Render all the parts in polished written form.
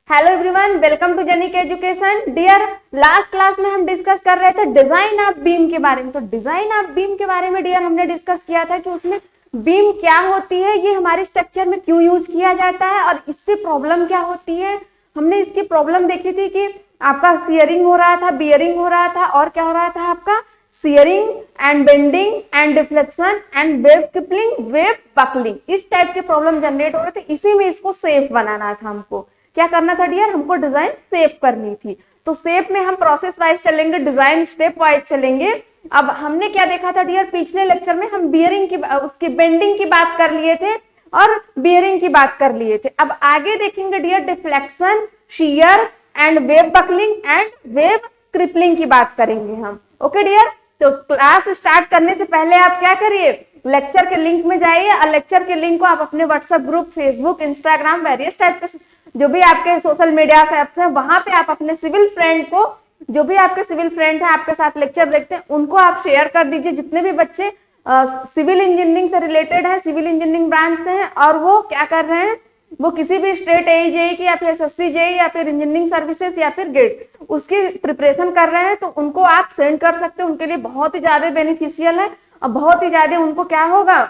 Hello everyone, welcome to Genic education. Dear, last class में हम discuss कर रहे थे डिजाइन ऑफ बीम के बारे में। तो डिजाइन ऑफ बीम के बारे में डियर हमने डिस्कस किया था कि उसमें बीम क्या होती है, ये हमारे स्ट्रक्चर में क्यों यूज किया जाता है और इससे प्रॉब्लम क्या होती है। हमने इसकी प्रॉब्लम देखी थी कि आपका सियरिंग हो रहा था, बियरिंग हो रहा था और क्या हो रहा था आपका shearing and bending and deflection and web crippling, wave buckling, इस टाइप के प्रॉब्लम जनरेट हो रहे थे। इसी में इसको सेफ बनाना था। हमको क्या करना था डियर, हमको डिजाइन सेव करनी थी। तो सेव में हम प्रोसेस वाइज चलेंगे, डिजाइन स्टेप वाइज चलेंगे। अब हमने क्या देखा था डियर, पिछले लेक्चर में हम बियरिंग की उसकी बेंडिंग की बात कर लिए थे और बियरिंग की बात कर लिए थे। अब आगे देखेंगे dear deflection, shear and web buckling and web crippling की बात करेंगे हम। ओके डियर, तो क्लास स्टार्ट करने से पहले आप क्या करिए, लेक्चर के लिंक में जाइए और लेक्चर के लिंक को आप अपने WhatsApp group, Facebook, Instagram, various type के जो भी आपके सोशल मीडिया ऐप्स हैं वहां पे आप अपने सिविल फ्रेंड को, जो भी आपके सिविल फ्रेंड हैं आपके साथ लेक्चर देखते हैं, उनको आप शेयर कर दीजिए। जितने भी बच्चे सिविल इंजीनियरिंग से रिलेटेड है, सिविल इंजीनियरिंग ब्रांच से हैं और वो क्या कर रहे हैं, वो किसी भी स्टेट एजेई की या फिर एसएससी जेई या फिर इंजीनियरिंग सर्विसेज या फिर गेट उसकी प्रिपरेशन कर रहे हैं, तो उनको आप सेंड कर सकते हैं। उनके लिए बहुत ही ज्यादा बेनिफिशियल है और बहुत ही ज्यादा उनको क्या होगा,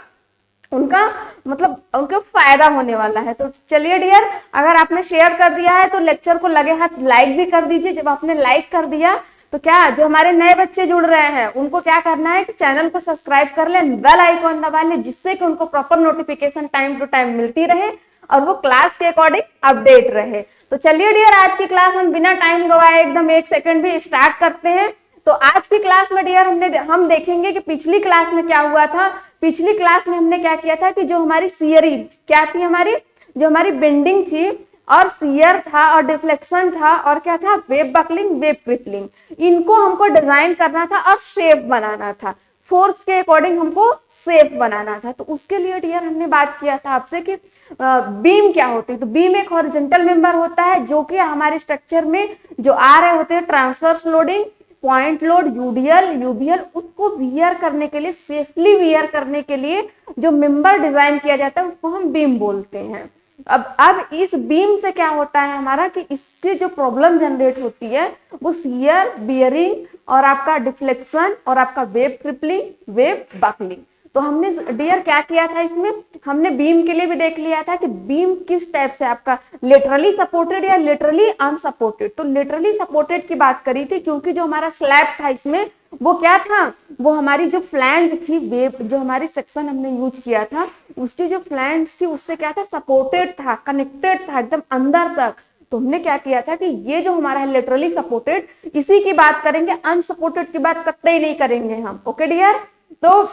उनका मतलब उनको फायदा होने वाला है। तो चलिए डियर, अगर आपने शेयर कर दिया है तो लेक्चर को लगे हाथ लाइक भी कर दीजिए। जब आपने लाइक कर दिया तो क्या, जो हमारे नए बच्चे जुड़ रहे हैं उनको क्या करना है कि चैनल को सब्सक्राइब कर ले, बेल आइकॉन दबा ले, जिससे कि उनको proper notification time to time मिलती रहे और वो क्लास के अकॉर्डिंग अपडेट रहे। तो चलिए डियर, आज की क्लास हम बिना टाइम गवाए एकदम 1 सेकंड भी स्टार्ट करते हैं। तो आज की क्लास में डियर हम देखेंगे कि पिछली क्लास में क्या हुआ था। पिछली क्लास में हमने क्या किया था कि जो हमारी सियरिंग क्या थी, हमारी जो हमारी बेंडिंग थी और सियर था और डिफ्लेक्शन था और क्या था, वेव बकलिंग, वेव क्रिपलिंग, इनको हमको डिजाइन करना था और शेप बनाना था। फोर्स के अकॉर्डिंग हमको सेफ बनाना था। तो उसके लिए डियर हमने बात किया था आपसे कि बीम क्या होती है। तो बीम एक हॉरिजॉन्टल मेंबर होता है जो कि हमारे स्ट्रक्चर में जो आ रहे होते हैं transverse loading, point load, UDL, UBL, उसको वियर करने के लिए, सेफली वियर करने के लिए जो मेंबर डिजाइन किया जाता है उसको हम बीम बोलते हैं। अब इस बीम से क्या होता है हमारा कि इसके जो प्रॉब्लम जनरेट होती है वो शियर, बियरिंग और आपका डिफ्लेक्शन और आपका वेव क्रिपलिंग, वेव बकलिंग। तो हमने डियर क्या किया था, इसमें हमने बीम के लिए भी देख लिया था कि बीम किस टाइप से आपका लेटरली सपोर्टेड या लेटरली अनसपोर्टेड। तो लेटरली सपोर्टेड की बात करी थी क्योंकि जो हमारा स्लैब था इसमें वो क्या था, वो हमारी जो फ्लैंज थी, वेव जो हमारी सेक्शन हमने यूज किया था उसकी जो फ्लैंज थी उससे क्या था, सपोर्टेड था, कनेक्टेड था एकदम अंदर तक। तो हमने क्या किया था कि ये जो हमारा है लेटरली सपोर्टेड, इसी की बात करेंगे, अनसपोर्टेड की बात कतई नहीं करेंगे हम। ओके डियर, तो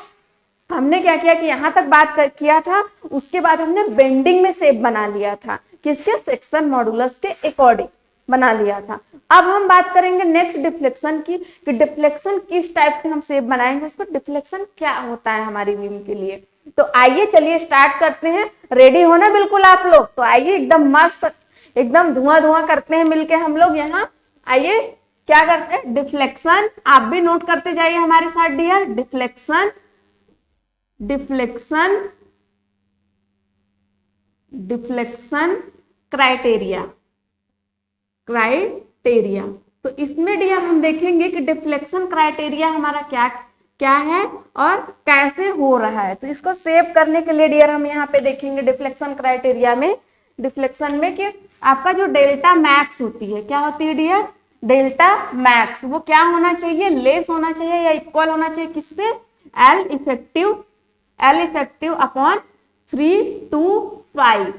हमने क्या किया कि यहां तक बात किया था। उसके बाद हमने बेंडिंग में शेप बना लिया था, किसके, सेक्शन मॉडुलस के अकॉर्डिंग बना लिया था। अब हम बात करेंगे नेक्स्ट डिफ्लेक्शन की, कि डिफ्लेक्शन किस टाइप से हम शेप बनाएंगे, उसको डिफ्लेक्शन क्या होता है हमारी बीम के लिए। तो आइए चलिए स्टार्ट करते हैं। रेडी होना बिल्कुल आप लोग, तो आइए एकदम मस्त, एकदम धुआं धुआं करते हैं मिलके हम लोग। यहाँ आइए क्या करते हैं, डिफ्लेक्शन आप भी नोट करते जाइए हमारे साथ dear. Deflection, deflection, deflection criteria, criteria. तो इसमें डियर हम देखेंगे कि डिफ्लेक्शन क्राइटेरिया हमारा क्या क्या है और कैसे हो रहा है। तो इसको सेव करने के लिए डियर हम यहाँ पे देखेंगे डिफ्लेक्शन क्राइटेरिया में, डिफ्लेक्शन में कि आपका जो डेल्टा मैक्स होती है, क्या होती है डियर, डेल्टा मैक्स, वो क्या होना चाहिए, लेस होना चाहिए या इक्वल होना चाहिए किससे, एल इफेक्टिव अपॉन 325,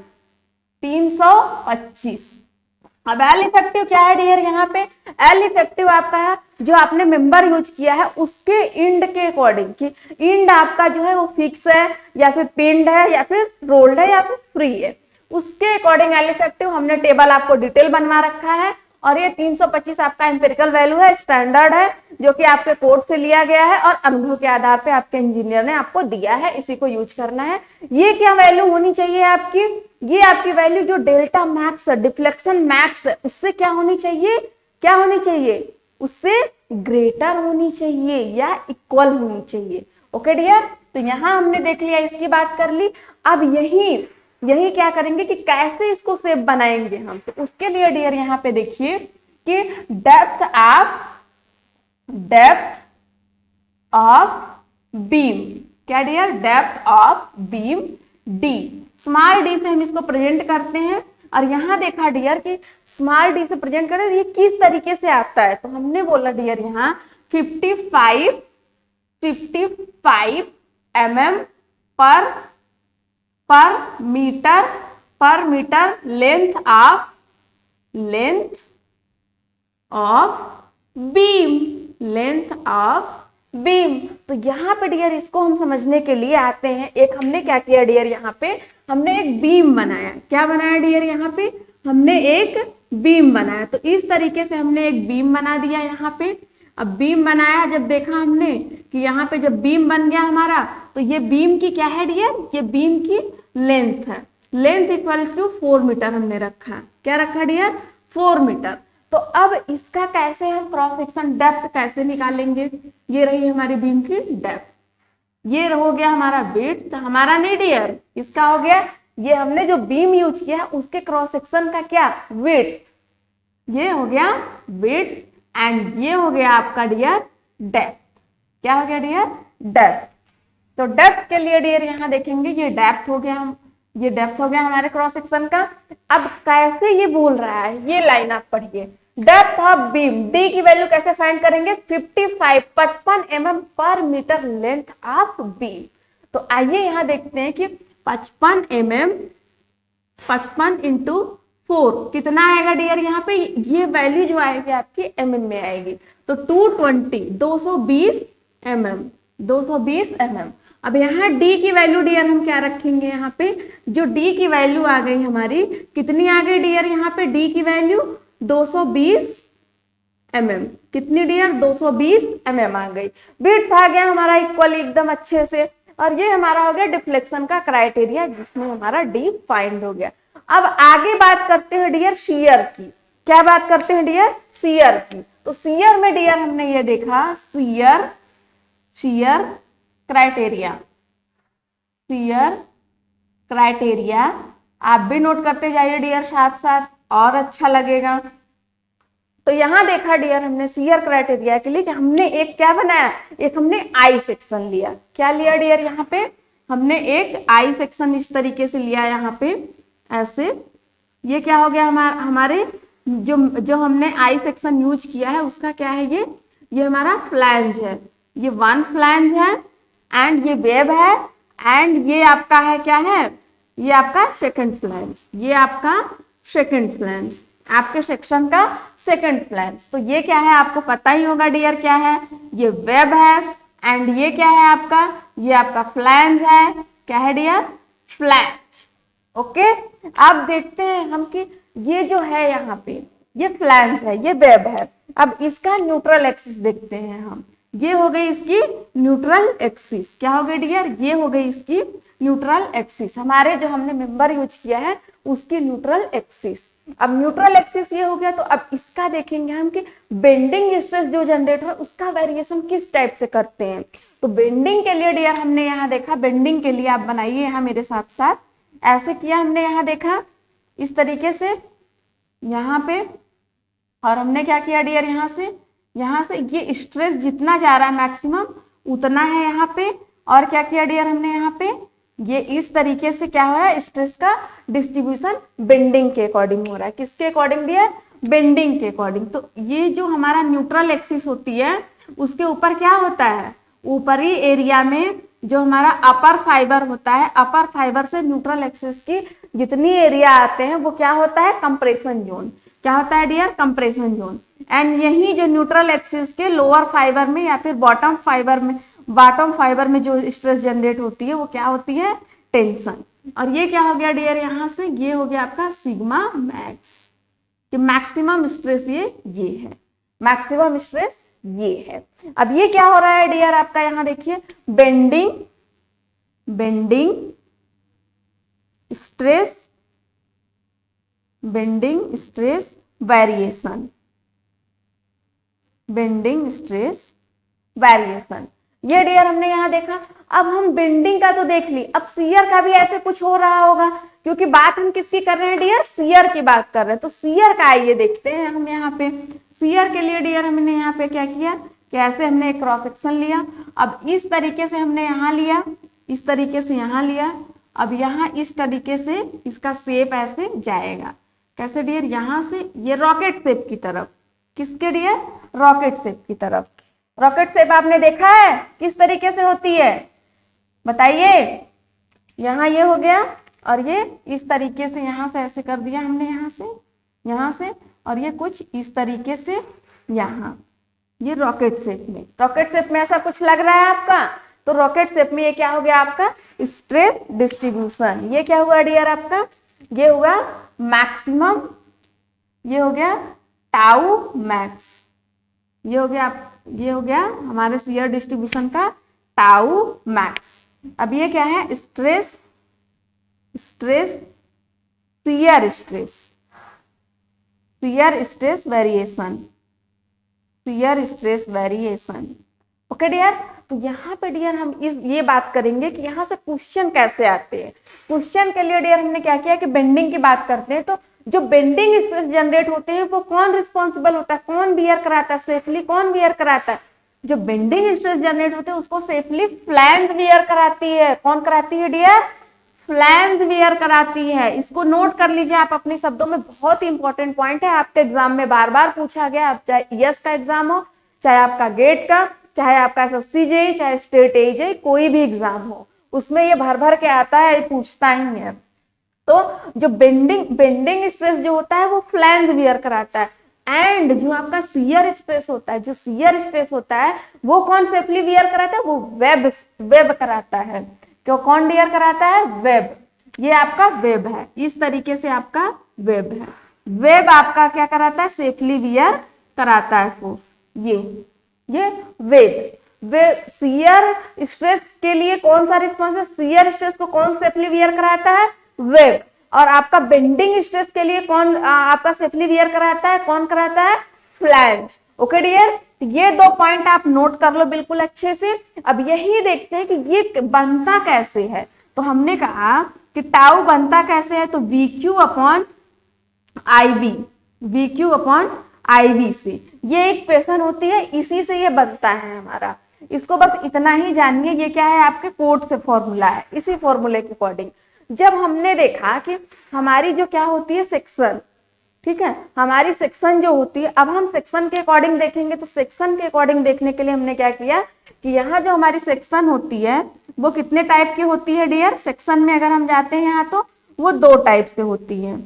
325। अब एल इफेक्टिव क्या है डियर, यहाँ पे एल इफेक्टिव आपका है जो आपने मेंबर यूज किया है उसके इंड के अकॉर्डिंग, कि इंड आपका जो है वो फिक्स है या फिर पिंड है या फिर रोल्ड है या फिर फ्री है, उसके अकॉर्डिंग एल इफेक्टिव। हमने टेबल आपको डिटेल बनवा रखा है और ये 325 आपका एम्पिरिकल वैल्यू है, स्टैंडर्ड है, जो कि आपके कोड से लिया गया है और अनुभव के आधार पे आपके इंजीनियर ने आपको दिया है, इसी को यूज करना है। ये क्या वैल्यू होनी चाहिए आपकी, ये आपकी वैल्यू जो डेल्टा मैक्स है, डिफ्लेक्शन मैक्स है, उससे क्या होनी चाहिए, क्या होनी चाहिए, उससे ग्रेटर होनी चाहिए या इक्वल होनी चाहिए। ओके डियर, तो यहां हमने देख लिया, इसकी बात कर ली। अब यही यही क्या करेंगे कि कैसे इसको शेप बनाएंगे हम। तो उसके लिए डियर यहाँ पे देखिए कि डेप्थ ऑफ बीम, क्या dear, depth of beam D, small D से हम इसको प्रेजेंट करते हैं। और यहाँ देखा डियर कि स्मॉल डी से प्रेजेंट करें ये किस तरीके से आता है, तो हमने बोला डियर यहाँ 55 mm पर मीटर लेंथ ऑफ बीम। तो यहाँ पे डियर इसको हम समझने के लिए आते हैं, एक हमने क्या किया डियर, यहाँ पे हमने एक बीम बनाया। क्या बनाया डियर, यहाँ पे हमने एक बीम बनाया। तो इस तरीके से हमने एक बीम बना दिया यहाँ पे। अब बीम बनाया, जब देखा हमने कि यहाँ पे जब बीम बन गया हमारा, तो ये बीम की क्या है डियर, ये बीम की लेंथ है। लेंथ इक्वल टू 4 मीटर हमने रखा। क्या रखा डियर, 4 मीटर। तो अब इसका कैसे हम क्रॉस सेक्शन डेप्थ कैसे निकालेंगे, ये रही हमारी बीम की डेप्थ, ये हो गया हमारा विड्थ, हमारा नहीं डियर, इसका हो गया, ये हमने जो बीम यूज किया उसके क्रॉस सेक्शन का क्या, विड्थ, ये हो गया विड्थ, एंड ये हो गया आपका डियर डेप्थ। क्या हो गया डियर, डेप्थ। तो डेप्थ के लिए डियर यहाँ देखेंगे ये डेप्थ हो गया, हम ये डेप्थ हो गया हमारे क्रॉस सेक्शन का। अब कैसे ये बोल रहा है, ये लाइन आप पढ़िए, डेप्थ ऑफ बीम डी की वैल्यू कैसे फाइंड करेंगे, 55 mm पर मीटर लेंथ ऑफ बीम। तो आइए यहाँ देखते हैं कि 55 mm 55 इंटू 4 कितना आएगा डियर, यहाँ पे ये वैल्यू जो आएगी आपकी mm में आएगी। तो 220 mm। अब यहाँ d की वैल्यू डियर हम क्या रखेंगे, यहाँ पे जो d की वैल्यू आ गई हमारी, कितनी आ गई डियर, यहाँ पे d की वैल्यू 220 mm, कितनी डियर, 220 mm आ गई। विड्थ आ गया हमारा इक्वल एकदम अच्छे से, और ये हमारा हो गया डिफ्लेक्शन का क्राइटेरिया, जिसमें हमारा d फाइंड हो गया। अब आगे बात करते हैं डियर शियर की। क्या बात करते हैं डियर, शियर की। तो शियर में डियर हमने ये देखा, शियर क्राइटेरिया आप भी नोट करते जाइए डियर साथ साथ, और अच्छा लगेगा। तो यहां देखा डियर हमने शियर क्राइटेरिया के लिए कि हमने एक क्या बनाया, एक हमने आई सेक्शन लिया। क्या लिया डियर, यहाँ पे हमने एक आई सेक्शन इस तरीके से लिया, यहाँ पे ऐसे। ये क्या हो गया हमारे जो हमने आई सेक्शन यूज किया है उसका क्या है, ये हमारा फ्लैंज है, ये वन फ्लैंज है, एंड ये वेब है, एंड ये आपका है क्या है, ये आपका सेकंड फ्लैंज, ये आपका सेकंड फ्लैंज, आपके सेक्शन का सेकंड फ्लैंज। तो ये क्या है आपको पता ही होगा डियर, क्या है, ये वेब है, एंड ये क्या है आपका, ये आपका फ्लैंज है। क्या है डियर, फ्लैंज। ओके, अब देखते हैं हम कि ये जो है यहाँ पे ये फ्लैंज है, ये वेब है। अब इसका न्यूट्रल एक्सिस देखते हैं हम, ये हो गई इसकी न्यूट्रल एक्सिस। क्या हो गई डियर, ये हो गई इसकी न्यूट्रल एक्सिस, हमारे जो हमने मेंबर यूज किया है उसकी न्यूट्रल एक्सिस। अब न्यूट्रल एक्सिस ये हो गया, तो अब इसका देखेंगे हम कि बेंडिंग स्ट्रेस जो जनरेट हो उसका वेरिएशन किस टाइप से करते हैं। तो बेंडिंग के लिए डियर हमने यहाँ देखा, बेंडिंग के लिए आप बनाइए यहाँ मेरे साथ साथ, ऐसे किया हमने यहाँ देखा इस तरीके से यहाँ पे, और हमने क्या किया डियर, यहाँ से ये स्ट्रेस जितना जा रहा है मैक्सिमम उतना है यहाँ पे, और क्या किया डियर हमने यहाँ पे, ये इस तरीके से क्या हो रहा है, स्ट्रेस का डिस्ट्रीब्यूशन बेंडिंग के अकॉर्डिंग हो रहा है। किसके अकॉर्डिंग डियर, बेंडिंग के अकॉर्डिंग। तो ये जो हमारा न्यूट्रल एक्सिस होती है उसके ऊपर क्या होता है, ऊपरी एरिया में जो हमारा अपर फाइबर होता है, अपर फाइबर से न्यूट्रल एक्सिस की जितनी एरिया आते हैं वो क्या होता है, कंप्रेशन जोन। क्या होता है डियर, कंप्रेशन जोन। एंड यही जो न्यूट्रल एक्सिस के लोअर फाइबर में या फिर बॉटम फाइबर में जो स्ट्रेस जनरेट होती है वो क्या होती है, टेंशन। और ये क्या हो गया डियर, यहाँ से ये हो गया आपका सिग्मा मैक्स, कि मैक्सिमम स्ट्रेस ये है, मैक्सिमम स्ट्रेस ये है। अब ये क्या हो रहा है डियर आपका, यहाँ देखिए बेंडिंग स्ट्रेस वेरिएशन, ये डियर हमने यहाँ देखा। अब हम बेंडिंग का तो देख ली, अब शियर का भी ऐसे कुछ हो रहा होगा, क्योंकि बात हम किसकी कर रहे हैं डियर, शियर की बात कर रहे हैं। तो शियर का आइए देखते हैं हम यहाँ पे। शियर के लिए डियर हमने यहाँ पे क्या किया, कैसे हमने एक क्रॉस सेक्शन लिया। अब इस तरीके से हमने यहाँ लिया, इस तरीके से यहाँ लिया। अब यहाँ इस तरीके से इसका शेप ऐसे जाएगा, कैसे डियर, यहाँ से ये रॉकेट शेप की तरफ। किसके डियर, रॉकेट शेप की तरफ। रॉकेट शेप आपने देखा है किस तरीके से होती है, बताइए। यहाँ ये हो गया और ये इस तरीके से यहाँ से ऐसे कर दिया हमने, यहाँ से और ये कुछ इस तरीके से यहाँ, ये रॉकेट शेप में। रॉकेट शेप में ऐसा कुछ लग रहा है आपका, तो रॉकेट शेप में ये क्या हो गया आपका, स्ट्रेस डिस्ट्रीब्यूशन। ये क्या हुआ डियर आपका, ये हुआ मैक्सिमम, ये हो गया टाउ मैक्स। ये हो गया हमारे शियर डिस्ट्रीब्यूशन का टाउ मैक्स। अब ये क्या है, stress shear stress variation. Okay dear, तो यहाँ पे डियर हम ये बात करेंगे कि यहाँ से क्वेश्चन कैसे आते हैं। क्वेश्चन के लिए डियर हमने क्या किया कि बेंडिंग की बात करते हैं। तो जो बेंडिंग स्ट्रेस जनरेट होते हैं वो कौन रिस्पॉन्सिबल होता है, कौन बियर कराता है, सेफली कौन बियर कराता है। जो बेंडिंग स्ट्रेस जनरेट होते हैं उसको सेफली फ्लैंज बियर कराती है। कौन कराती है डियर, फ्लैंज बियर कराती है। इसको नोट कर लीजिए आप अपने शब्दों में, बहुत ही इंपॉर्टेंट पॉइंट है, आपके एग्जाम में बार बार पूछा गया। आप चाहे यस का एग्जाम हो, चाहे आपका गेट का, चाहे आपका एसएससी जेईई, चाहे स्टेट एजेई, कोई भी एग्जाम हो, उसमें ये भर भर के आता है, पूछता ही है। तो जो बेंडिंग स्ट्रेस जो होता है वो फ्लैंज बियर कराता है। एंड जो आपका शियर स्ट्रेस होता है, वो कौन सेफली बियर कराता है, वो वेब कराता है। क्यों, कौन बियर कराता है, वेब। ये आपका वेब है, इस तरीके से आपका वेब है। वेब आपका क्या कराता है, सेफली बियर कराता है फोर्स। ये वेब शियर स्ट्रेस के लिए कौन सा रिस्पॉन्स है, शियर स्ट्रेस को कौन सेफली बियर कराता है, वेब। और आपका बेंडिंग स्ट्रेस के लिए कौन आपका सेफली बियर कराता है, कौन कराता है, फ्लैंज। ओके डियर, ये दो पॉइंट आप नोट कर लो बिल्कुल अच्छे से। अब यही देखते हैं कि ये बनता कैसे है। तो हमने कहा कि टाउ बनता कैसे है, तो VQ अपॉन IB से। ये एक इक्वेशन होती है, इसी से ये बनता है हमारा। इसको बस इतना ही जानिए, ये क्या है, आपके कोड से फॉर्मूला है। इसी फॉर्मूले के अकॉर्डिंग जब हमने देखा कि हमारी जो क्या होती है, सेक्शन, ठीक है, हमारी सेक्शन जो होती है, अब हम सेक्शन के अकॉर्डिंग देखेंगे। तो सेक्शन के अकॉर्डिंग देखने के लिए हमने क्या किया कि यहाँ जो हमारी सेक्शन होती है वो कितने टाइप की होती है डियर। सेक्शन में अगर हम जाते हैं यहाँ तो वो दो टाइप से होती है।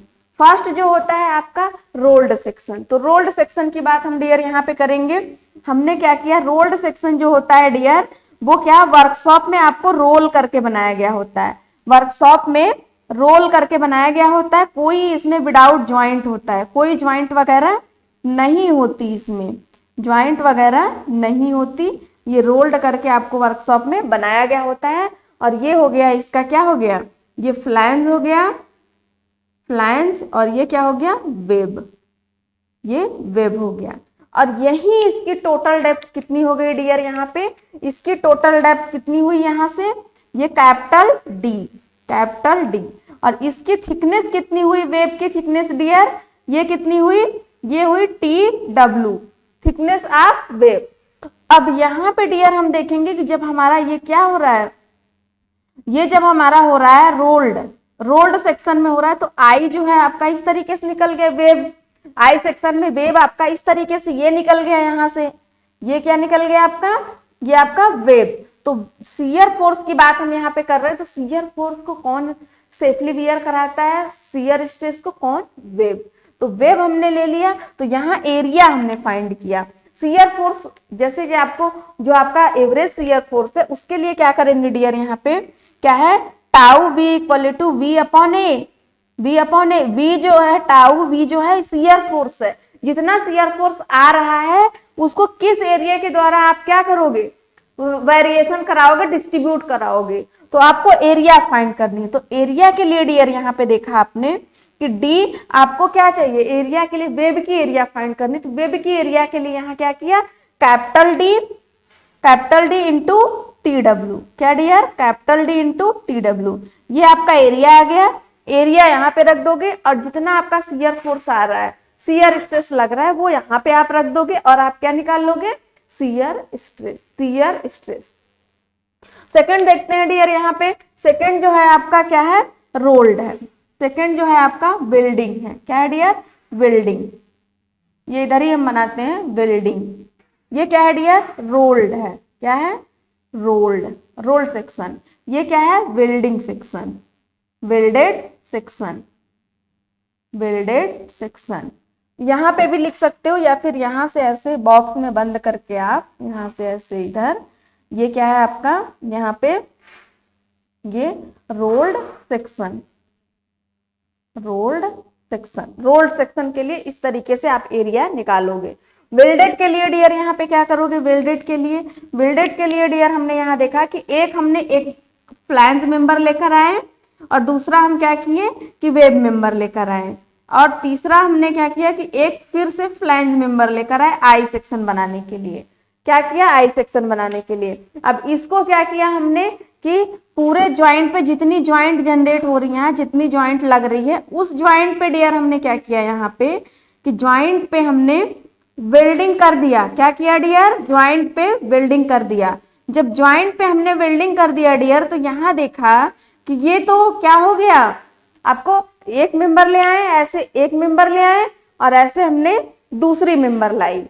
फर्स्ट जो होता है आपका रोल्ड सेक्शन। तो रोल्ड सेक्शन की बात हम डियर यहाँ पे करेंगे। हमने क्या किया, रोल्ड सेक्शन जो होता है डियर, वो क्या वर्कशॉप में आपको रोल करके बनाया गया होता है। वर्कशॉप में रोल करके बनाया गया होता है, कोई इसमें विदाउट ज्वाइंट होता है, कोई ज्वाइंट वगैरह नहीं होती, इसमें ज्वाइंट वगैरह नहीं होती। ये रोल्ड करके आपको वर्कशॉप में बनाया गया होता है। और ये हो गया इसका क्या हो गया, ये फ्लैंज हो गया, फ्लैंज, और ये क्या हो गया, वेब। ये वेब हो गया। और यही इसकी टोटल डेप्थ कितनी हो गई डियर, यहाँ पे इसकी टोटल डेप्थ कितनी हुई, यहाँ से ये कैपिटल डी। और इसकी थिकनेस कितनी हुई, वेब की थिकनेस डियर, ये कितनी हुई, ये हुई TW, थिकनेस ऑफ वेब। अब यहाँ पे डियर हम देखेंगे कि जब हमारा ये क्या हो रहा है, ये जब हमारा हो रहा है रोल्ड सेक्शन में हो रहा है, तो आई जो है आपका इस तरीके से निकल गया वेब। आई सेक्शन में वेब आपका इस तरीके से ये निकल गया, यहाँ से ये क्या निकल गया आपका, ये आपका वेब। तो शियर फोर्स की बात हम यहाँ पे कर रहे हैं। तो शियर फोर्स को कौन सेफली बियर कराता है, शियर स्ट्रेस को कौन, वेब। तो वेब हमने ले लिया। तो यहाँ एरिया हमने फाइंड किया। शियर फोर्स जैसे कि आपको जो आपका एवरेज शियर फोर्स है उसके लिए क्या करेंगे डियर, यहाँ पे क्या है, tau V equal to V upon A. V जो है टाउ V जो है शियर फोर्स है। जितना शियर फोर्स आ रहा है उसको किस एरिया के द्वारा आप क्या करोगे, वेरिएशन कराओगे, डिस्ट्रीब्यूट कराओगे। तो आपको एरिया फाइंड करनी है। तो एरिया के लिए डियर यहाँ पे देखा आपने कि डी आपको क्या चाहिए, एरिया के लिए वेब की एरिया फाइंड करनी। तो वेब की एरिया के लिए यहाँ क्या किया, कैपिटल डी इंटू TW। क्या dear, capital D into TW। ये आपका एरिया आ गया। एरिया यहाँ पे रख दोगे और जितना आपका शियर फोर्स आ रहा है, शियर स्ट्रेस लग रहा है, वो यहाँ पे आप रख दोगे और आप क्या निकाल लोगे, shear stress, shear stress. Second देखते हैं डियर, यहाँ पे सेकंड जो है आपका क्या है, रोल्ड है। सेकंड जो है आपका बिल्डिंग है, क्या है डियर, बिल्डिंग। ये इधर ही हम बनाते हैं बिल्डिंग। ये क्या है डियर, रोल्ड है, क्या है, रोल्ड, रोल्ड सेक्शन। ये क्या है, building section, builded section, builded section. यहाँ पे भी लिख सकते हो या फिर यहाँ से ऐसे बॉक्स में बंद करके आप यहाँ से ऐसे इधर, ये क्या है आपका, यहाँ पे ये rolled section, rolled section. Rolled section के लिए इस तरीके से आप एरिया निकालोगे। वेल्डेड के लिए डियर यहाँ पे क्या करोगे, वेल्डेड के लिए, वेल्डेड के लिए डियर हमने यहाँ देखा कि हमने एक फ्लैंज मेंबर लेकर आए और दूसरा हम क्या किए कि वेब मेंबर लेकर आए और तीसरा हमने क्या किया कि एक फिर से फ्लैंज मेंबर लेकर आए आई सेक्शन बनाने के लिए। क्या किया, आई सेक्शन बनाने के लिए। अब इसको क्या किया हमने कि पूरे ज्वाइंट पे जितनी ज्वाइंट जनरेट हो रही है, जितनी ज्वाइंट लग रही है, उस ज्वाइंट पे डियर हमने क्या किया यहाँ पे कि ज्वाइंट पे हमने वेल्डिंग कर दिया। क्या किया डियर, ज्वाइंट पे वेल्डिंग कर दिया। जब ज्वाइंट पे हमने वेल्डिंग कर दिया डियर, तो यहाँ देखा कि ये तो क्या हो गया, आपको एक मेंबर ले आए, ऐसे एक मेंबर ले आए और ऐसे हमने दूसरी मेंबर लाई,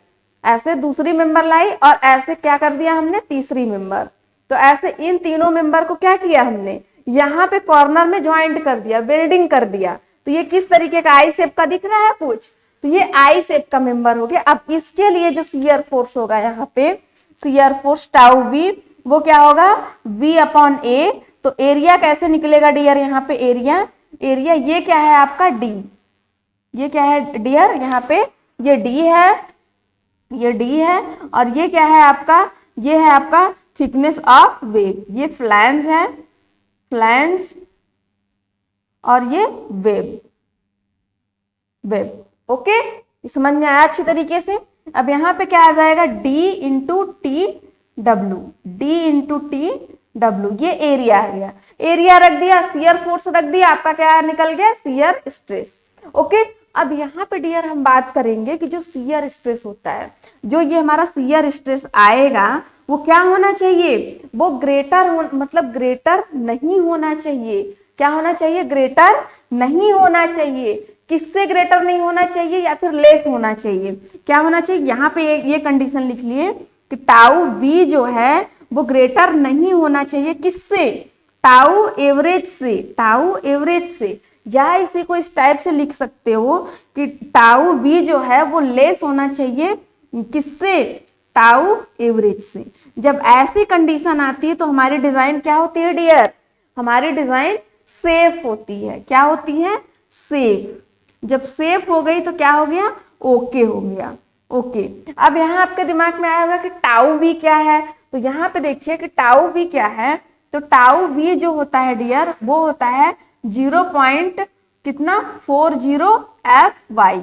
ऐसे दूसरी मेंबर लाई और ऐसे क्या कर दिया हमने, तीसरी मेंबर। तो ऐसे इन तीनों मेंबर को क्या किया हमने, यहाँ पे कॉर्नर में ज्वाइंट कर दिया, वेल्डिंग कर दिया। तो ये किस तरीके का, आई शेप का दिख रहा है कुछ, तो ये आई शेप का मेंबर हो गया। अब इसके लिए जो शियर फोर्स होगा यहाँ पे, शियर फोर्स टाउ वी, वो क्या होगा, V अपॉन A। तो एरिया कैसे निकलेगा डियर, यहाँ पे एरिया, एरिया ये क्या है आपका D, ये क्या है डियर, यहाँ पे ये D है, ये D है और ये क्या है आपका, ये है आपका थिकनेस ऑफ वेब। ये फ्लैंज है, फ्लैंज और ये वेब, वेब। ओके, समझ में आया अच्छी तरीके से। अब यहाँ पे क्या आ जाएगा, D into T W, D into T W. ये एरिया आ गया, एरिया रख दिया, शियर फोर्स रख दिया, आपका क्या निकल गया, शियर स्ट्रेस। ओके, अब यहाँ पे डियर हम बात करेंगे कि जो शियर स्ट्रेस होता है, जो ये हमारा शियर स्ट्रेस आएगा वो क्या होना चाहिए, वो मतलब ग्रेटर नहीं होना चाहिए। क्या होना चाहिए, ग्रेटर नहीं होना चाहिए। किससे ग्रेटर नहीं होना चाहिए, या फिर लेस होना चाहिए। क्या होना चाहिए, यहाँ पे ये कंडीशन लिख लिए कि टाउ बी जो है वो ग्रेटर नहीं होना चाहिए, किससे, टाउ एवरेज से, टाउ एवरेज से। या इसे को इस टाइप से लिख सकते हो कि टाउ बी जो है वो लेस होना चाहिए, किससे, टाउ एवरेज से। जब ऐसी कंडीशन आती है तो हमारी डिजाइन क्या होती है डियर, हमारी डिजाइन सेफ होती है। क्या होती है, सेफ। जब सेफ हो गई तो क्या हो गया, ओके हो गया। ओके, अब यहाँ आपके दिमाग में आया होगा कि टाउ बी क्या है। तो यहाँ पे देखिए कि टाउ बी क्या है। तो टाउ बी जो होता है डियर, वो होता है 0. कितना 40 FY,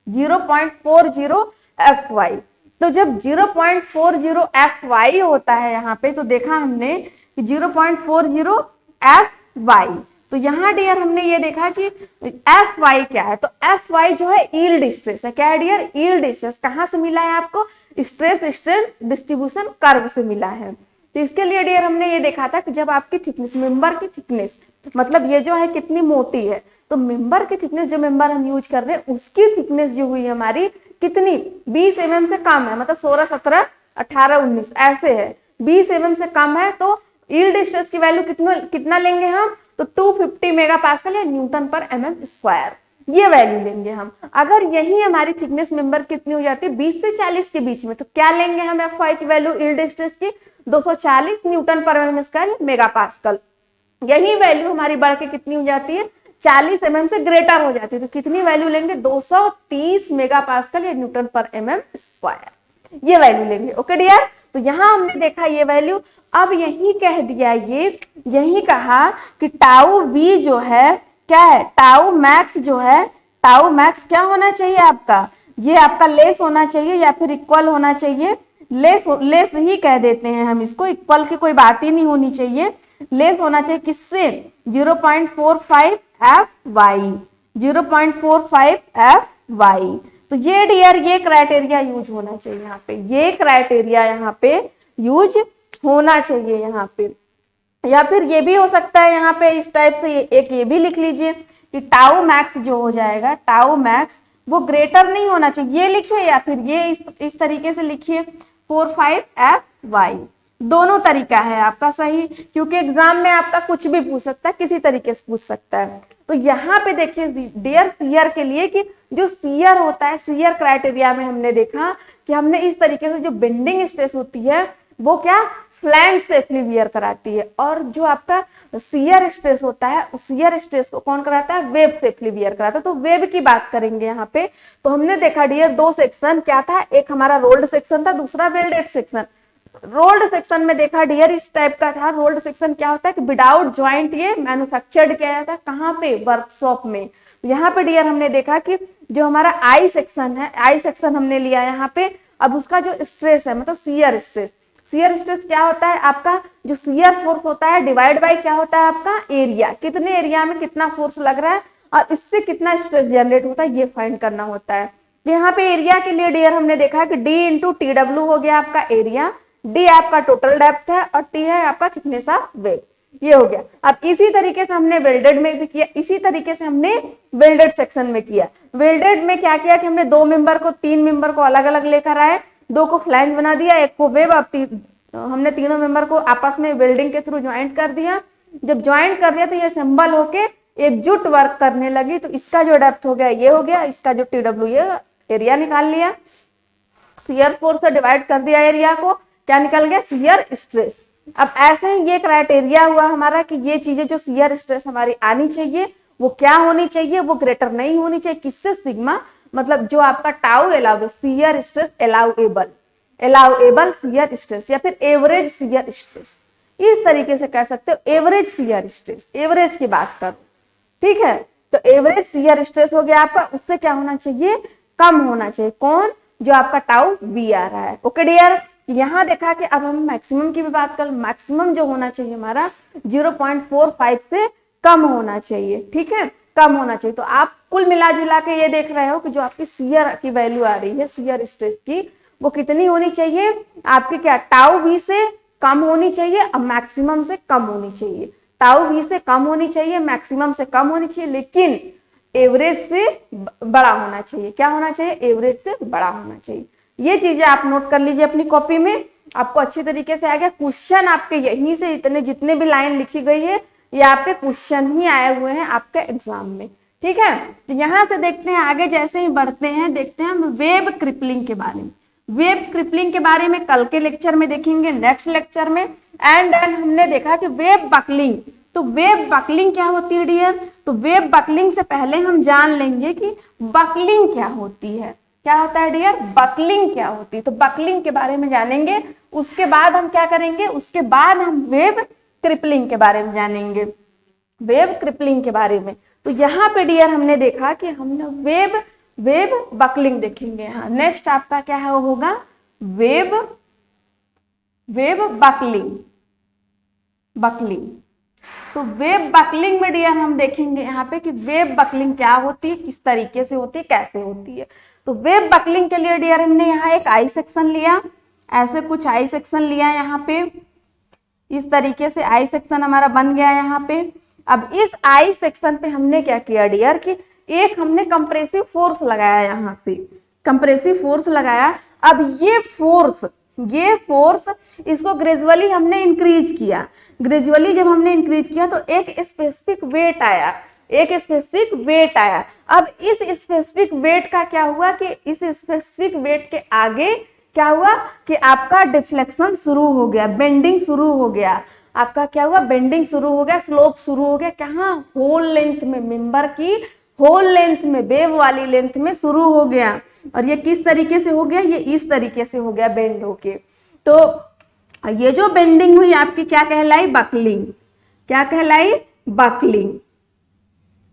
0.40 FY। तो जब 0.40 FY होता है यहाँ पे, तो देखा हमने कि 0.40 FY। तो यहाँ डियर हमने ये देखा कि FY क्या है, तो FY जो है यील्ड स्ट्रेस है। क्या है डियर, यील्ड स्ट्रेस। कहाँ से मिला है आपको, स्ट्रेस स्ट्रेन डिस्ट्रीब्यूशन कर्व से मिला है। तो इसके लिए डियर हमने ये देखा था कि जब आपकी थिकनेस, मेंबर की थिकनेस, मतलब ये जो है कितनी मोटी है, तो मेंबर की थिकनेस, जो मेंबर हम यूज कर रहे हैं उसकी थिकनेस जो हुई हमारी कितनी, 20 mm से कम है, मतलब 16, 17, 18, 19 ऐसे है, 20 mm से कम है, तो यील्ड स्ट्रेस की वैल्यू कितना लेंगे हम, तो 250 मेगापास्कल या न्यूटन पर mm², ये वैल्यू लेंगे हम। अगर यही हमारी थिकनेस मेंबर कितनी हो जाती है, 20 से 40 के बीच में, तो क्या लेंगे हम FY की वैल्यू यील्ड स्ट्रेस की, 240 न्यूटन पर mm² मेगापास्कल। यही वैल्यू हमारी बढ़ के कितनी हो जाती है, 40 mm से ग्रेटर हो जाती है, तो कितनी वैल्यू लेंगे, 230 मेगापास्कल या न्यूटन पर mm², ये वैल्यू लेंगे। ओके डियर, तो यहाँ हमने देखा ये वैल्यू। अब यही कह दिया, ये यही कहा कि टाउ बी जो है क्या है, टाउ मैक्स जो है, टाउ मैक्स क्या होना चाहिए आपका, ये आपका लेस होना चाहिए या फिर इक्वल होना चाहिए लेस ही कह देते हैं हम इसको, इक्वल की कोई बात ही नहीं होनी चाहिए, लेस होना चाहिए किससे, 0.45 FY, 0.45 FY। तो ये डियर ये क्राइटेरिया यूज होना चाहिए यहाँ पे, ये क्राइटेरिया यहाँ पे यूज होना चाहिए यहाँ पे। या फिर ये भी हो सकता है यहाँ पे इस टाइप से एक ये भी लिख लीजिए कि टाउ मैक्स जो हो जाएगा, टाउ मैक्स वो ग्रेटर नहीं होना चाहिए, ये लिखिए या फिर ये इस तरीके से लिखिए 45 FY। दोनों तरीका है आपका सही, क्योंकि एग्जाम में आपका कुछ भी पूछ सकता है, किसी तरीके से पूछ सकता है। तो यहाँ पे देखिए डियर सीयर के लिए कि जो सीयर होता है, सीयर क्राइटेरिया में हमने देखा कि हमने इस तरीके से जो बेंडिंग स्ट्रेस होती है वो क्या फ्लैंज सेफली वियर कराती है, और जो आपका सीयर स्ट्रेस होता है उस सीयर स्ट्रेस को कौन कराता है, वेब सेफली वियर कराता है। तो वेब की बात करेंगे यहाँ पे। तो हमने देखा डियर दो सेक्शन क्या था, एक हमारा रोल्ड सेक्शन था, दूसरा वेल्डेड सेक्शन। रोल्ड सेक्शन में देखा डियर इस टाइप का था। रोल्ड सेक्शन क्या होता है कि विदाउट ज्वाइंट ये मैन्युफैक्चर्ड किया जाता है, कहाँ पे, वर्कशॉप में। यहाँ पे डियर हमने देखा कि जो हमारा आई सेक्शन है, आई सेक्शन हमने लिया यहाँ पे। अब उसका जो स्ट्रेस है मतलब सीयर स्ट्रेस, सीयर स्ट्रेस क्या होता है आपका, जो सीयर फोर्स होता है डिवाइड बाय क्या होता है आपका एरिया, कितने एरिया में कितना फोर्स लग रहा है और इससे कितना स्ट्रेस जनरेट होता है ये फाइंड करना होता है। यहाँ पे एरिया के लिए डियर हमने देखा कि D इंटू TW हो गया आपका एरिया, D आपका टोटल डेप्थ है और T है आपका थिकनेस ऑफ वेब, ये हो गया। अब इसी तरीके से हमने वेल्डेड में भी किया, इसी तरीके से हमने वेल्डेड सेक्शन में किया। वेल्डेड में क्या किया कि हमने दो मेंबर को, तीन मेंबर को अलग अलग लेकर आए, दो को फ्लैंज बना दिया, एक को वेब। अब हमने तीनों मेंबर को आपस में वेल्डिंग के थ्रू ज्वाइंट कर दिया। जब ज्वाइंट कर दिया तो ये असेंबल होके एकजुट वर्क करने लगी। तो इसका जो डेप्थ हो गया ये हो गया, इसका जो TW ये एरिया निकाल लिया, शियर फोर्स से डिवाइड कर दिया एरिया को, क्या निकल गया, शियर स्ट्रेस। अब ऐसे ही ये क्राइटेरिया हुआ हमारा कि ये चीजें जो शियर स्ट्रेस हमारी आनी चाहिए वो क्या होनी चाहिए, वो ग्रेटर नहीं होनी चाहिए किससे, सिग्मा, मतलब जो आपका tau allow shear stress allowable shear stress या फिर एवरेज शियर स्ट्रेस, इस तरीके से कह सकते हो एवरेज शियर स्ट्रेस, एवरेज की बात करो, ठीक है। तो एवरेज शियर स्ट्रेस हो गया आपका, उससे क्या होना चाहिए, कम होना चाहिए, कौन, जो आपका टाउ बी आ रहा है। ओके डियर, यहाँ देखा कि अब हम मैक्सिमम की भी बात कर, मैक्सिमम जो होना चाहिए हमारा 0.45 से कम होना चाहिए, ठीक है, कम होना चाहिए। तो आप कुल मिला जुला के ये देख रहे हो कि जो आपकी शियर की वैल्यू आ रही है शियर स्ट्रेस की, वो कितनी होनी चाहिए आपकी, क्या, टाउ बी से कम होनी चाहिए और मैक्सिमम से कम होनी चाहिए। टाउ बी से कम होनी चाहिए, मैक्सिमम से कम होनी चाहिए, लेकिन एवरेज से बड़ा होना चाहिए। क्या होना चाहिए, एवरेज से बड़ा होना चाहिए। ये चीजें आप नोट कर लीजिए अपनी कॉपी में, आपको अच्छी तरीके से आ गया। क्वेश्चन आपके यहीं से इतने जितने भी लाइन लिखी गई है ये आपके क्वेश्चन ही आए हुए हैं आपके एग्जाम में, ठीक है। तो यहाँ से देखते हैं आगे, जैसे ही बढ़ते हैं देखते हैं हम वेब क्रिपलिंग के बारे में। वेब क्रिपलिंग के बारे में कल के लेक्चर में देखेंगे, नेक्स्ट लेक्चर में। एंड हमने देखा कि वेब बकलिंग, तो वेब बकलिंग क्या होती है डियर, तो वेब बकलिंग से पहले हम जान लेंगे कि बकलिंग क्या होती है। क्या होता है डियर, बकलिंग क्या होती है, तो बकलिंग के बारे में जानेंगे। उसके बाद हम क्या करेंगे, उसके बाद हम वेब क्रिपलिंग के बारे में जानेंगे, वेब क्रिपलिंग के बारे में। तो यहाँ पे डियर हमने देखा कि हमने वेब बकलिंग देखेंगे। यहाँ नेक्स्ट आपका क्या है, होगा वेब बकलिंग। तो वेब बकलिंग में डियर हम देखेंगे यहाँ पे कि वेब बकलिंग क्या होती है, किस तरीके से होती है, कैसे होती है। तो वेब बकलिंग के लिए डियर हमने यहाँ एक आई सेक्शन लिया, ऐसे कुछ आई सेक्शन लिया यहाँ पे, इस तरीके से आई सेक्शन हमारा बन गया यहाँ पे। अब इस आई सेक्शन पे हमने क्या किया डियर कि एक हमने कंप्रेसिव फोर्स लगाया, यहाँ से कंप्रेसिव फोर्स लगाया। अब ये फोर्स इसको ग्रेजुअली हमने इंक्रीज किया। ग्रेजुअली जब हमने इंक्रीज किया तो एक स्पेसिफिक वेट आया, अब इस स्पेसिफिक वेट का क्या हुआ कि इस स्पेसिफिक वेट के आगे क्या हुआ कि आपका डिफ्लेक्शन शुरू हो गया, बेंडिंग शुरू हो गया। आपका क्या हुआ, बेंडिंग शुरू हो गया, स्लोप शुरू हो गया। कहाँ, होल लेंथ में, मेंबर की होल लेंथ में, वेव वाली लेंथ में शुरू हो गया। और ये किस तरीके से हो गया, ये इस तरीके से हो गया बेंड होके। तो ये जो बेंडिंग हुई आपकी क्या कहलाई, बकलिंग। क्या कहलाई, बकलिंग।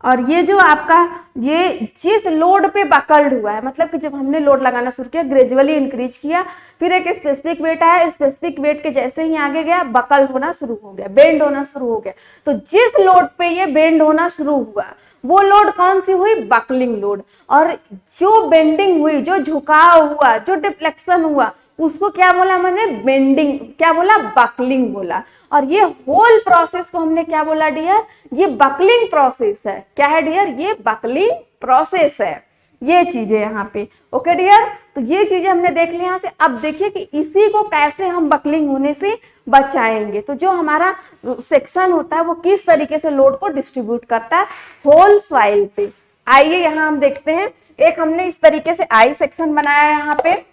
और ये जो आपका ये जिस लोड पे बकल्ड हुआ है, मतलब कि जब हमने लोड लगाना शुरू किया, ग्रेजुअली इंक्रीज किया, फिर एक स्पेसिफिक वेट आया, स्पेसिफिक वेट के जैसे ही आगे गया बकल होना शुरू हो गया, बेंड होना शुरू हो गया। तो जिस लोड पे ये बेंड होना शुरू हुआ वो लोड कौन सी हुई? Buckling load. और जो बेंडिंग हुई, जो झुकाव हुआ, जो डिफ्लेक्शन हुआ, उसको क्या बोला मैंने? बेंडिंग। क्या बोला? बकलिंग बोला। और ये होल प्रोसेस को हमने क्या बोला डियर? ये बकलिंग प्रोसेस है। क्या है डियर? ये बकलिंग प्रोसेस है। ये चीजें यहाँ पे ओके डियर। तो ये चीजें हमने देख ली यहाँ से। अब देखिए कि इसी को कैसे हम बकलिंग होने से बचाएंगे। तो जो हमारा सेक्शन होता है वो किस तरीके से लोड को डिस्ट्रीब्यूट करता है होल सॉइल पे। आइए यहाँ हम देखते हैं। एक हमने इस तरीके से आई सेक्शन बनाया है। यहाँ पे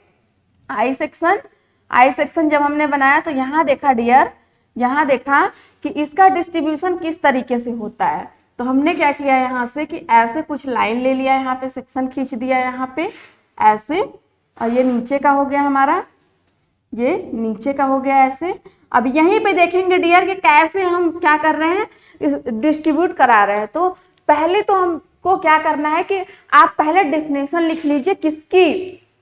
आई सेक्शन जब हमने बनाया तो यहाँ देखा डियर, यहाँ देखा कि इसका डिस्ट्रीब्यूशन किस तरीके से होता है। तो हमने क्या किया यहाँ से कि ऐसे कुछ लाइन ले लिया, यहाँ पे सेक्शन खींच दिया यहाँ पे ऐसे, और ये नीचे का हो गया हमारा, ये नीचे का हो गया ऐसे। अब यहीं पे देखेंगे डियर कि कैसे हम क्या कर रहे हैं, डिस्ट्रीब्यूट करा रहे हैं। तो पहले तो हमको क्या करना है कि आप पहले डेफिनेशन लिख लीजिए।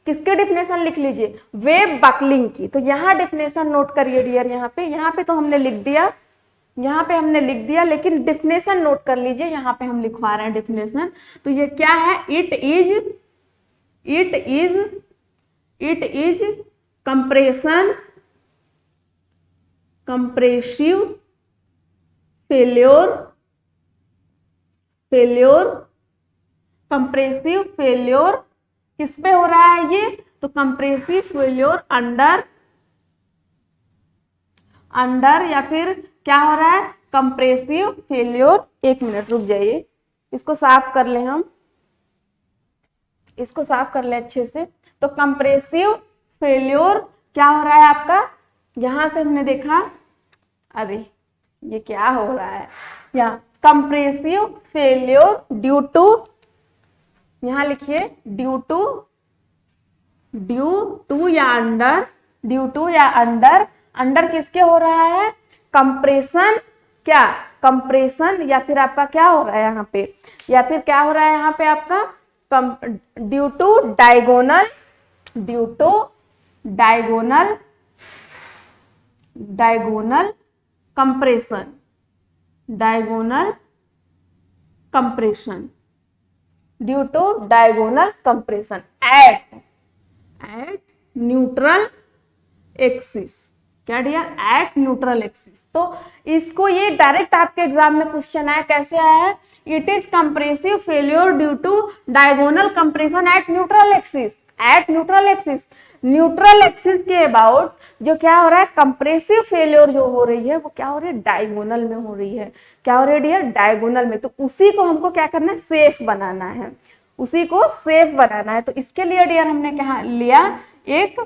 किसके डेफिनेशन लिख लीजिए? वेव बकलिंग की। तो यहाँ डेफिनेशन नोट करिए डियर। यहाँ पे तो हमने लिख दिया, यहाँ पे हमने लिख दिया, लेकिन डेफिनेशन नोट कर लीजिए। यहाँ पे हम लिखवा रहे हैं डेफिनेशन। तो ये क्या है? It is compression, compressive failure, compressive failure किस पे हो रहा है ये? तो कंप्रेसिव फेल्योर अंडर या फिर क्या हो रहा है? Compressive failure. एक मिनट रुक जाइए, इसको साफ कर ले, हम इसको साफ कर ले अच्छे से। तो कंप्रेसिव फेल्योर क्या हो रहा है आपका? यहां से हमने देखा, अरे ये क्या हो रहा है, यहाँ कंप्रेसिव फेल्योर ड्यू टू, यहां लिखिए ड्यू टू या अंडर, अंडर किसके हो रहा है? कंप्रेशन। क्या? कंप्रेशन। या फिर आपका क्या हो रहा है यहाँ पे? या फिर क्या हो रहा है यहाँ पे आपका? Due to diagonal compression, due to diagonal compression at neutral axis. क्या डियर? At neutral axis. तो इसको ये डायरेक्ट आपके एग्जाम में क्वेश्चन आया। कैसे आया है? It is compressive failure due to diagonal compression at neutral axis. At neutral axis के अबाउट जो क्या हो रहा है? कंप्रेसिव फेल्योर जो हो रही है वो क्या हो रही है? डायगोनल में हो रही है। क्या हो रही है डियर? डायगोनल में। तो उसी को हमको क्या करना है? सेफ बनाना है, उसी को सेफ बनाना है। तो इसके लिए डियर हमने क्या लिया? एक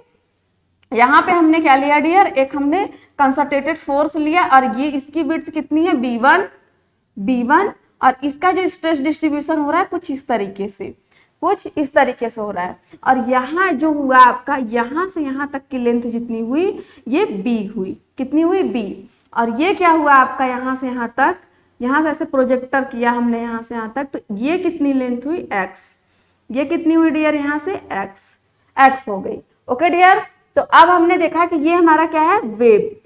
यहाँ पे हमने क्या लिया डियर? एक हमने कंसंट्रेटेड फोर्स लिया, और ये इसकी विड्थ कितनी है? B1, और इसका जो स्ट्रेस डिस्ट्रीब्यूशन हो रहा है कुछ इस तरीके से हो रहा है। और यहाँ जो हुआ आपका, यहाँ से यहाँ तक की लेंथ जितनी हुई ये B हुई। कितनी हुई? B। और ये क्या हुआ आपका? यहाँ से यहाँ तक, यहाँ से ऐसे प्रोजेक्टर किया हमने यहाँ से यहाँ तक, तो ये कितनी लेंथ हुई? X। ये कितनी हुई डियर? यहाँ से X हो गई। Okay dear. तो अब हमने देखा कि ये हमारा क्या है? वेव।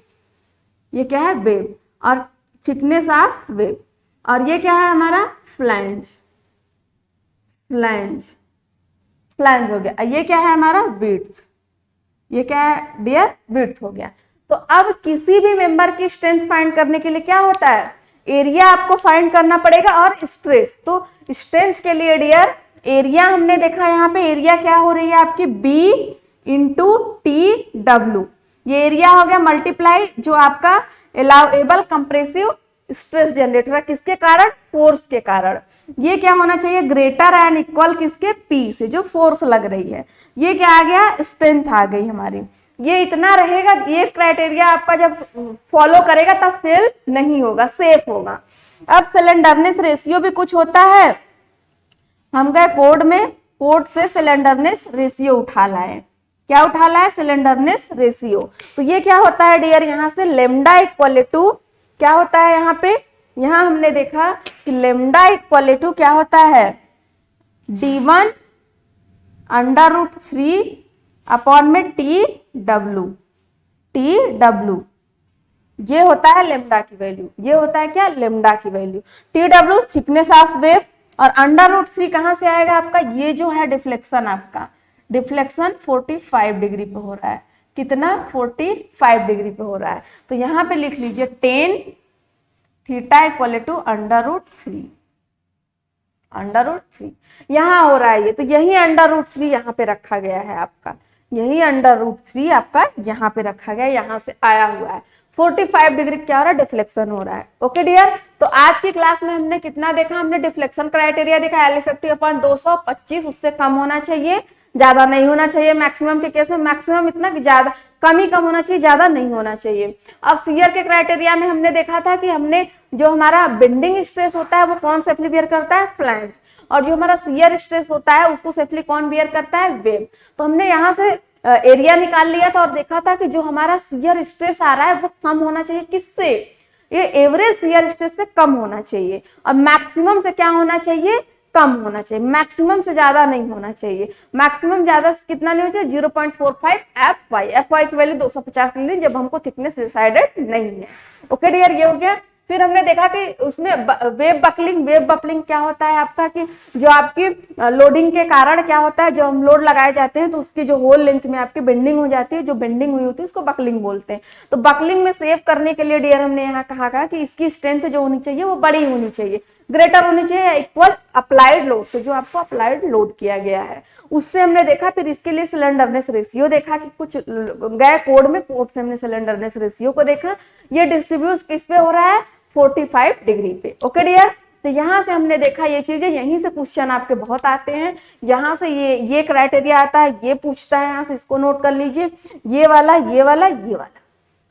ये क्या है? वेव। और थिकनेस ऑफ वेव। और ये क्या है हमारा? फ्लैंज हो गया। ये क्या है हमारा? विड्थ। ये क्या है डियर? विड्थ हो गया। तो अब किसी भी मेंबर की स्ट्रेंथ फाइंड करने के लिए क्या होता है? एरिया आपको फाइंड करना पड़ेगा और स्ट्रेस। तो स्ट्रेंथ के लिए डियर एरिया हमने देखा, यहाँ पे एरिया क्या हो रही है आपकी? B into TW। ये एरिया हो गया मल्टीप्लाई जो आपका अलाउएबल कंप्रेसिव स्ट्रेस जनरेटर है। किसके कारण? फोर्स के कारण। ये क्या होना चाहिए? ग्रेटर एंड इक्वल किसके? P से, जो फोर्स लग रही है। ये क्या आ गया? स्ट्रेंथ आ गई हमारी। ये इतना रहेगा। ये क्राइटेरिया आपका जब फॉलो करेगा तब फेल नहीं होगा, सेफ होगा। अब सिलेंडरनेस रेशियो भी कुछ होता है। हम गए कोड से सिलेंडरनेस रेशियो उठा लाए। क्या उठा लाए? Slenderness ratio. तो ये क्या होता है डियर? यहाँ से लेमडा इक्वल टू क्या होता है यहाँ पे? यहाँ हमने देखा कि लेमडा इक्वल टू क्या होता है, d1 √3 अपॉन में TW, ये होता है लेमडा की वैल्यू, ये होता है क्या, लेमडा की value. TW thickness of wave, और √3 कहां से आएगा आपका, ये जो है डिफ्लेक्शन, आपका डिफ्लेक्शन 45 डिग्री पे हो रहा है, कितना, 45 डिग्री पे हो रहा है। तो यहां पे लिख लीजिए tan थीटा इक्वल टू √3, √3 यहां हो रहा है ये, तो यही √3 यहाँ पे रखा गया है आपका, यही √3 आपका यहाँ पे रखा गया है, यहाँ से आया हुआ है। 45 डिग्री क्या हो रहा है, डिफ्लेक्शन हो रहा है। ओके डियर, तो आज की क्लास में हमने कितना देखा, हमने डिफ्लेक्शन क्राइटेरिया देखा, L इफेक्टिव अपॉन 225, उससे कम होना चाहिए, ज्यादा नहीं होना चाहिए। मैक्सिमम के केस में मैक्सिमम इतना कि ज्यादा, कम ही कम होना चाहिए, ज्यादा नहीं होना चाहिए। अब शियर के क्राइटेरिया में हमने देखा था कि हमने जो हमारा बेंडिंग स्ट्रेस होता है वो कौन सेफली बियर करता है, फ्लैंज, और जो हमारा शियर स्ट्रेस होता है उसको सेफली कौन बियर करता है, वेव। तो हमने यहाँ से एरिया निकाल लिया था और देखा था कि जो हमारा शियर स्ट्रेस आ रहा है वो कम होना चाहिए, किससे, ये एवरेज शियर स्ट्रेस से कम होना चाहिए, और मैक्सिमम से क्या होना चाहिए, कम होना चाहिए, मैक्सिमम से ज्यादा नहीं होना चाहिए। मैक्सिमम ज्यादा कितना नहीं होना चाहिए, 0.45 FY की वैल्यू 250 ले ली जब हमको थिकनेस डिसाइडेड नहीं है। ओके डियर, ये हो गया। फिर हमने देखा कि उसमें वेव बकलिंग क्या होता है आपका, कि जो आपकी लोडिंग के कारण क्या होता है, जो हम लोड लगाए जाते हैं तो उसकी जो होल लेंथ में आपकी बेंडिंग हो जाती है, जो बेंडिंग हुई होती है उसको बकलिंग बोलते हैं। तो बकलिंग में सेव करने के लिए डियर हमने यहाँ कहा कि इसकी स्ट्रेंथ जो होनी चाहिए वो बड़ी होनी चाहिए, ग्रेटर होनी चाहिए, इक्वल अप्लाइड लोड से, जो आपको अप्लाइड लोड किया गया है उससे हमने देखा। फिर इसके लिए सिलेंडरनेस रेशियो देखा कि कुछ गए कोड में, कोड से हमने सिलेंडरनेस रेशियो को देखा, ये डिस्ट्रीब्यूट किस पे हो रहा है, 45 डिग्री पे। ओके डियर, तो यहां से हमने देखा ये चीजें, यहीं से क्वेश्चन आपके बहुत आते हैं, यहां से ये क्राइटेरिया आता है, ये पूछता है, यहां से इसको नोट कर लीजिए, ये वाला, ये वाला, ये वाला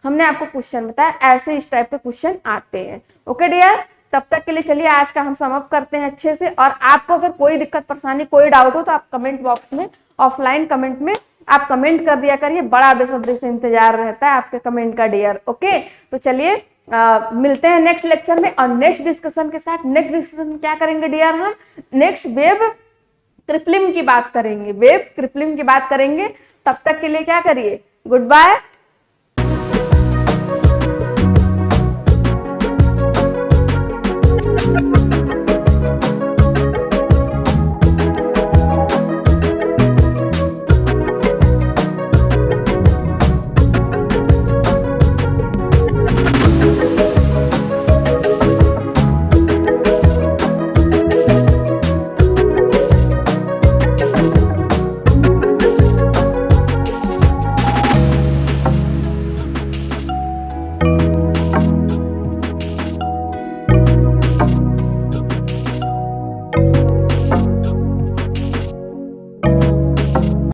हमने आपको क्वेश्चन बताया, ऐसे इस टाइप के क्वेश्चन आते हैं। ओके डियर, तब तक के लिए चलिए आज का हम सम अप करते हैं अच्छे से। और आपको अगर कोई दिक्कत परेशानी, कोई डाउट हो तो आप कमेंट बॉक्स में, ऑफलाइन कमेंट में आप कमेंट कर दिया करिए, बड़ा बेसब्री से इंतजार रहता है आपके कमेंट का डियर। ओके, तो चलिए मिलते हैं नेक्स्ट लेक्चर में और नेक्स्ट डिस्कशन के साथ। नेक्स्ट डिस्कशन क्या करेंगे डियर, हम नेक्स्ट वेव क्रिपलिंग की बात करेंगे, वेव क्रिपलिंग की बात करेंगे। तब तक के लिए क्या करिए, गुड बाय।